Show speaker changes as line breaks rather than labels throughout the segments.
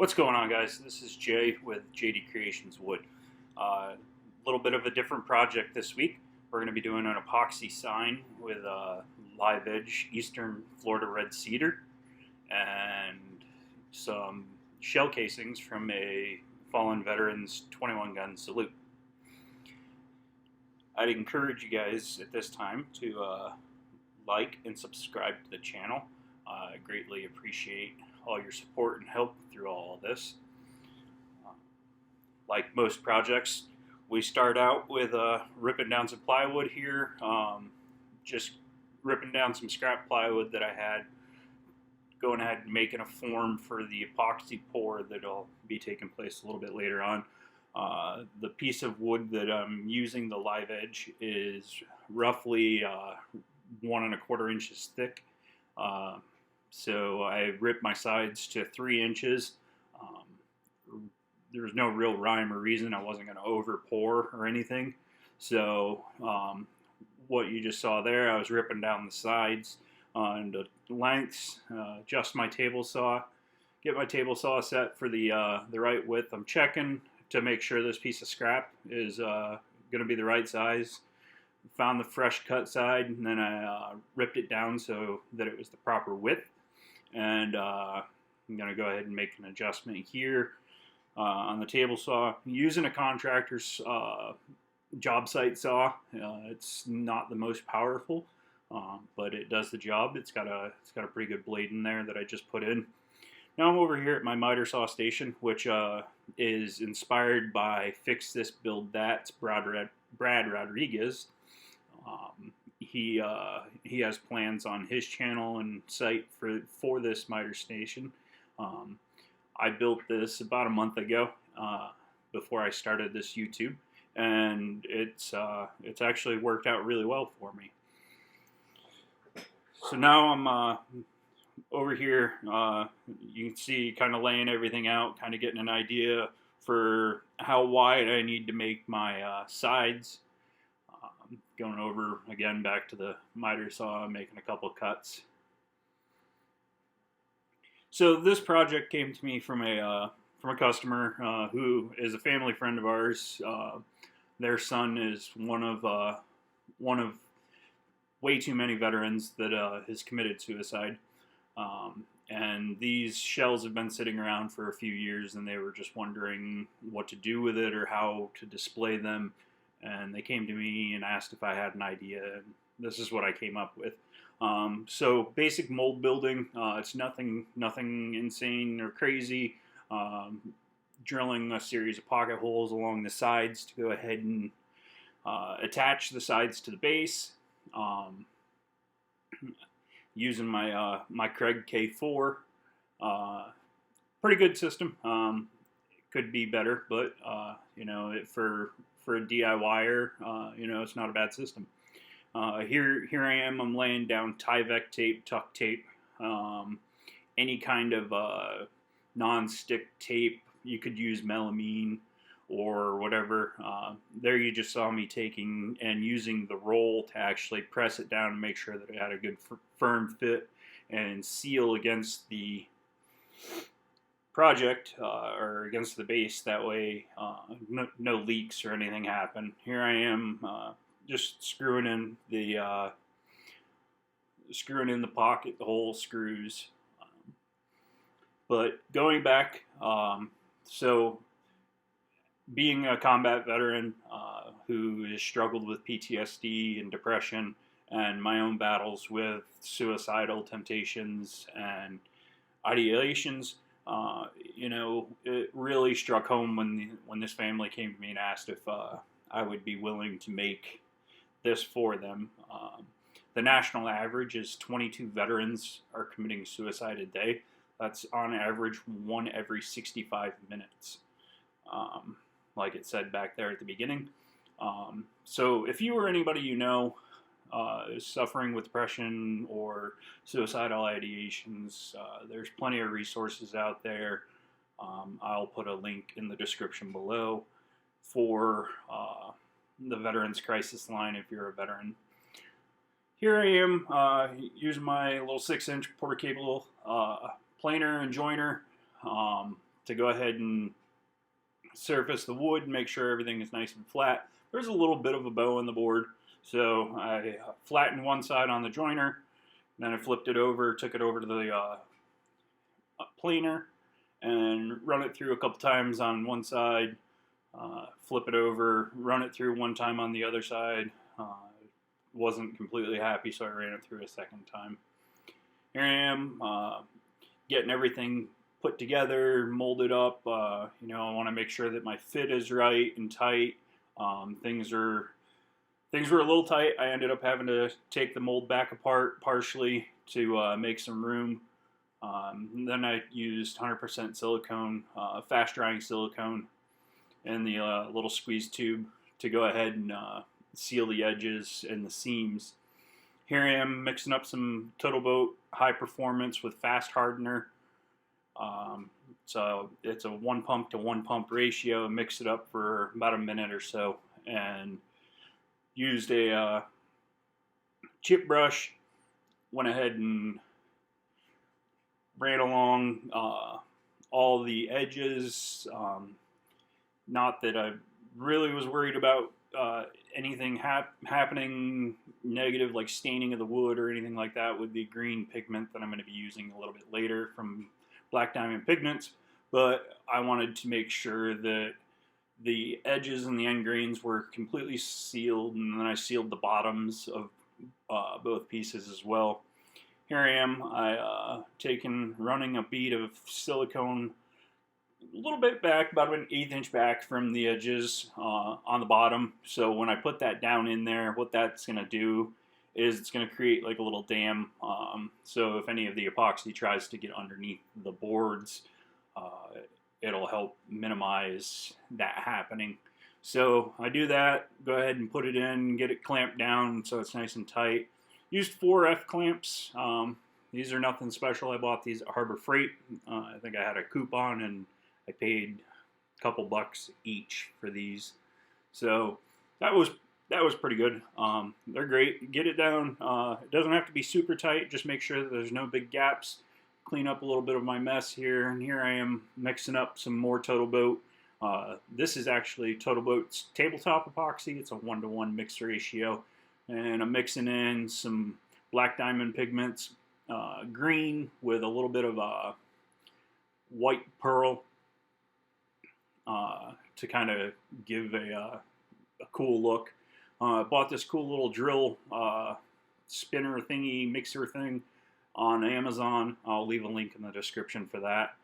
What's going on, guys? This is Jay with JD Creations Wood. A little bit of a different project this week. We're going to be doing an epoxy sign with live edge Eastern Florida red cedar and some shell casings from a fallen veteran's 21 gun salute. I'd encourage you guys at this time to like and subscribe to the channel. I greatly appreciate all your support and help through all of this. Like most projects, we start out with ripping down some plywood here, just ripping down some scrap plywood that I had, going ahead and making a form for the epoxy pour that'll be taking place a little bit later on. The piece of wood that I'm using, the live edge, is roughly 1¼ inches thick. So I ripped my sides to 3 inches. There was no real rhyme or reason. I wasn't going to over pour or anything. So what you just saw there, I was ripping down the sides on the lengths, adjust my table saw, get my table saw set for the right width. I'm checking to make sure this piece of scrap is going to be the right size. Found the fresh cut side, and then I ripped it down so that it was the proper width. And I'm going to go ahead and make an adjustment here on the table saw. I'm using a contractor's job site saw. It's not the most powerful, but it does the job. It's got a pretty good blade in there that I just put in. Now I'm over here at my miter saw station, which is inspired by Fix This Build That's Brad Rodriguez. He has plans on his channel and site for this miter station. I built this about a month ago before I started this YouTube, and it's actually worked out really well for me. So now I'm over here. You can see kind of laying everything out, kind of getting an idea for how wide I need to make my sides. Going over again back to the miter saw, making a couple cuts. So this project came to me from a customer who is a family friend of ours. Their son is one of way too many veterans that has committed suicide. And these shells have been sitting around for a few years, and they were just wondering what to do with it or how to display them. And they came to me and asked if I had an idea, and this is what I came up with. So basic mold building, it's nothing insane or crazy. Drilling a series of pocket holes along the sides to go ahead and attach the sides to the base. Using my my Craig K4, pretty good system. Could be better, but you know, for a DIYer, you know, it's not a bad system. Here I am. I'm laying down Tyvek tape, tuck tape, any kind of non-stick tape. You could use melamine or whatever. There you just saw me taking and using the roll to actually press it down and make sure that it had a good firm fit and seal against the project or against the base. That way no leaks or anything happen. Here I am just screwing in the pocket hole screws. But going back, so being a combat veteran who has struggled with PTSD and depression and my own battles with suicidal temptations and ideations, you know, it really struck home when this family came to me and asked if I would be willing to make this for them. The national average is 22 veterans are committing suicide a day. That's on average 1 every 65 minutes, like it said back there at the beginning. So if you or anybody you know is suffering with depression or suicidal ideations, there's plenty of resources out there. I'll put a link in the description below for the Veterans Crisis Line if you're a veteran. Here I am using my little 6-inch porta cable planer and joiner. to go ahead and surface the wood, make sure everything is nice and flat. There's a little bit of a bow on the board, so I flattened one side on the joiner, then I flipped it over, took it over to the planer, and run it through a couple times on one side, flip it over, run it through one time on the other side. Wasn't completely happy, so I ran it through a second time. Here I am, getting everything put together, molded up. I want to make sure that my fit is right and tight. Things were a little tight. I ended up having to take the mold back apart partially to make some room. Then I used 100% silicone, fast drying silicone, in the little squeeze tube to go ahead and seal the edges and the seams. Here I am mixing up some TotalBoat high performance with fast hardener. So it's a 1 pump to 1 pump ratio. Mix it up for about a minute or so, and used a chip brush. Went ahead and ran along all the edges. Not that I really was worried about anything happening negative, like staining of the wood or anything like that, with the green pigment that I'm going to be using a little bit later from Black Diamond Pigments. But I wanted to make sure that the edges and the end grains were completely sealed, and then I sealed the bottoms of both pieces as well. Here I am, running a bead of silicone a little bit back, about an 1/8 inch back from the edges on the bottom. So when I put that down in there, what that's going to do is it's going to create like a little dam. So if any of the epoxy tries to get underneath the boards, it'll help minimize that happening. So I do that, go ahead and put it in, get it clamped down so it's nice and tight. Used 4 F clamps. These are nothing special. I bought these at Harbor Freight. I think I had a coupon and I paid a couple bucks each for these. So that was pretty good. They're great. Get it down. It doesn't have to be super tight. Just make sure that there's no big gaps. Clean up a little bit of my mess here. And here I am mixing up some more TotalBoat. This is actually TotalBoat's tabletop epoxy. It's a 1-to-1 mix ratio. And I'm mixing in some Black Diamond Pigments, green with a little bit of white pearl to kind of give a cool look. I bought this cool little drill spinner thingy, mixer thing on Amazon. I'll leave a link in the description for that.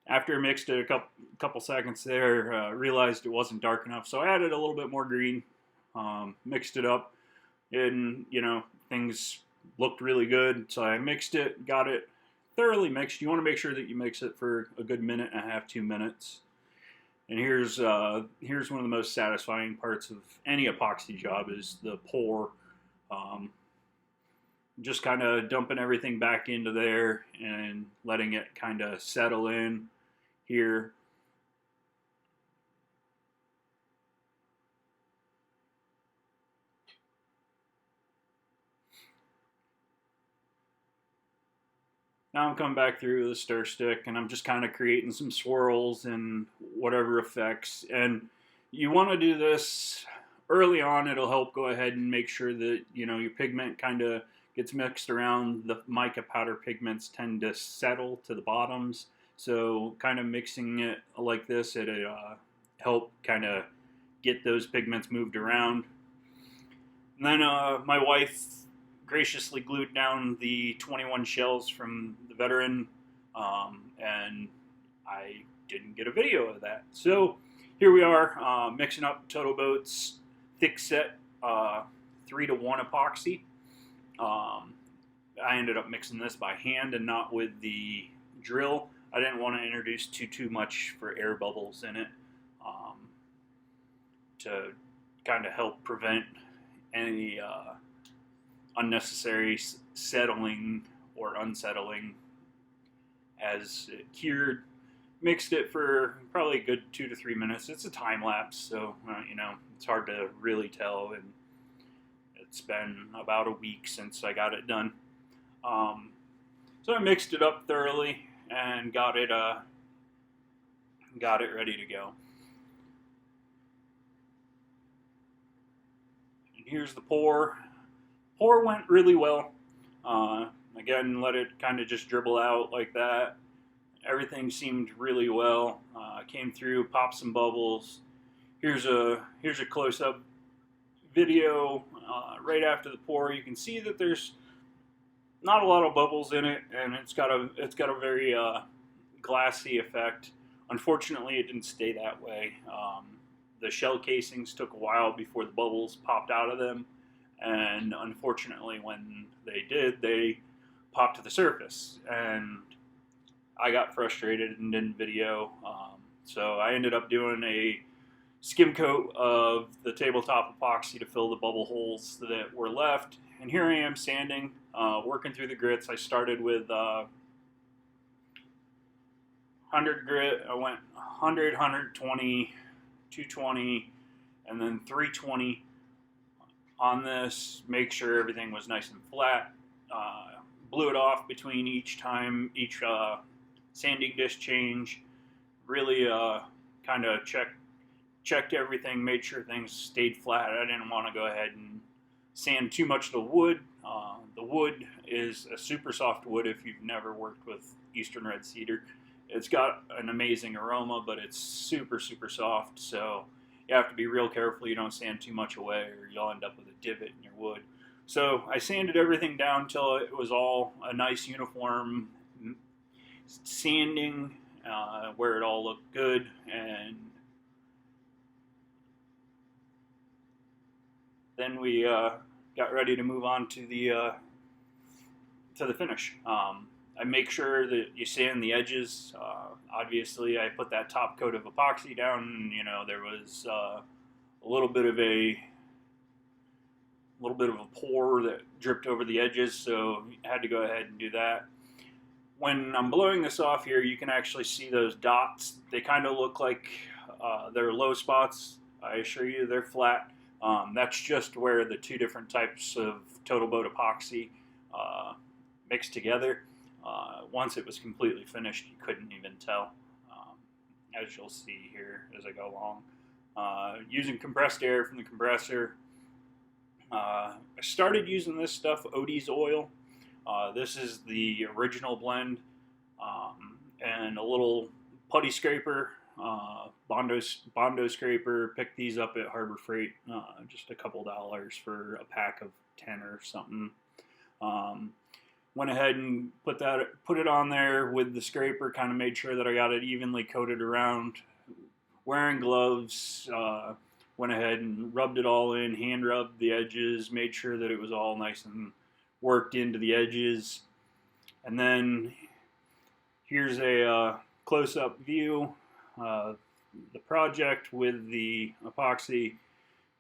After I mixed it a couple seconds there, realized it wasn't dark enough, so I added a little bit more green, mixed it up, and things looked really good. So I mixed it, got it thoroughly mixed. You want to make sure that you mix it for a good 1.5 to 2 minutes. And here's one of the most satisfying parts of any epoxy job is the pour. Just kind of dumping everything back into there and letting it kind of settle in here. Now I'm coming back through with a stir stick and I'm just kind of creating some swirls and whatever effects. And you want to do this early on. It'll help go ahead and make sure that your pigment kind of gets mixed around. The mica powder pigments tend to settle to the bottoms. So kind of mixing it like this, it'll help kind of get those pigments moved around. And then my wife graciously glued down the 21 shells from the Veteran, and I didn't get a video of that. So here we are, mixing up TotalBoat's thick set 3-to-1 epoxy. I ended up mixing this by hand and not with the drill. I didn't want to introduce too much for air bubbles in it, to kind of help prevent any unnecessary settling or unsettling. As it cured, mixed it for probably a good 2 to 3 minutes. It's a time lapse, so it's hard to really tell, and it's been about a week since I got it done. So I mixed it up thoroughly, and got it ready to go. And here's the pour. Pour went really well. Again, let it kind of just dribble out like that. Everything seemed really well. Came through, popped some bubbles. Here's a close-up video right after the pour. You can see that there's not a lot of bubbles in it, and it's got a very glassy effect. Unfortunately, it didn't stay that way. The shell casings took a while before the bubbles popped out of them, and unfortunately, when they did, they popped to the surface, and I got frustrated and didn't video. So I ended up doing a skim coat of the tabletop epoxy to fill the bubble holes that were left. And here I am sanding, working through the grits. I started with 100 grit. I went 100, 120, 220, and then 320 on this. Make sure everything was nice and flat. Blew it off between each sanding dish change. Really kind of checked everything, made sure things stayed flat. I didn't want to go ahead and sand too much of the wood. The wood is a super soft wood if you've never worked with Eastern Red Cedar. It's got an amazing aroma, but it's super, super soft, so you have to be real careful you don't sand too much away or you'll end up with a divot in your wood. So I sanded everything down until it was all a nice uniform sanding where it all looked good, and then we got ready to move on to the finish. I make sure that you sand the edges. Obviously, I put that top coat of epoxy down, and, you know, there was a little bit of a pour that dripped over the edges, so I had to go ahead and do that. When I'm blowing this off here, you can actually see those dots. They kind of look like they're low spots. I assure you they're flat. That's just where the two different types of TotalBoat epoxy mixed together. Once it was completely finished, you couldn't even tell, as you'll see here as I go along. Using compressed air from the compressor. I started using this stuff, Odie's oil. This is the original blend, and a little putty scraper, Bondo scraper. Picked these up at Harbor Freight, just a couple dollars for a pack of 10 or something. Went ahead and put it on there with the scraper, kind of made sure that I got it evenly coated around. Wearing gloves, went ahead and rubbed it all in, hand rubbed the edges, made sure that it was all nice and worked into the edges. And then here's a close-up view of the project with the epoxy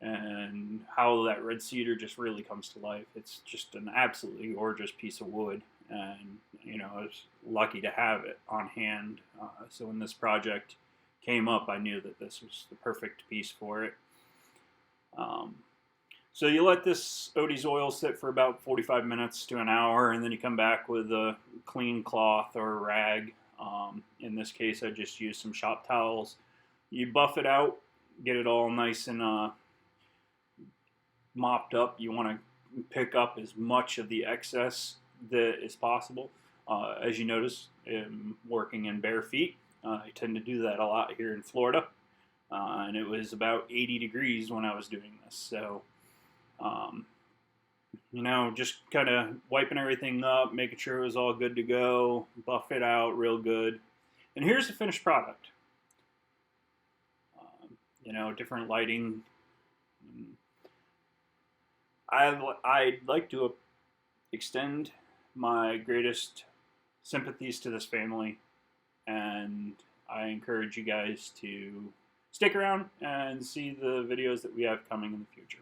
and how that red cedar just really comes to life. It's just an absolutely gorgeous piece of wood, and, you know, I was lucky to have it on hand. So when this project came up, I knew that this was the perfect piece for it. So you let this Odie's oil sit for about 45 minutes to an hour, and then you come back with a clean cloth or a rag. In this case, I just used some shop towels. You buff it out, get it all nice and mopped up. You want to pick up as much of the excess that is possible. As you notice, I'm working in bare feet. I tend to do that a lot here in Florida. And it was about 80 degrees when I was doing this. So, you know, just kind of wiping everything up, making sure it was all good to go, buff it out real good. And here's the finished product. You know, different lighting. I'd like to extend my greatest sympathies to this family, and I encourage you guys to stick around and see the videos that we have coming in the future.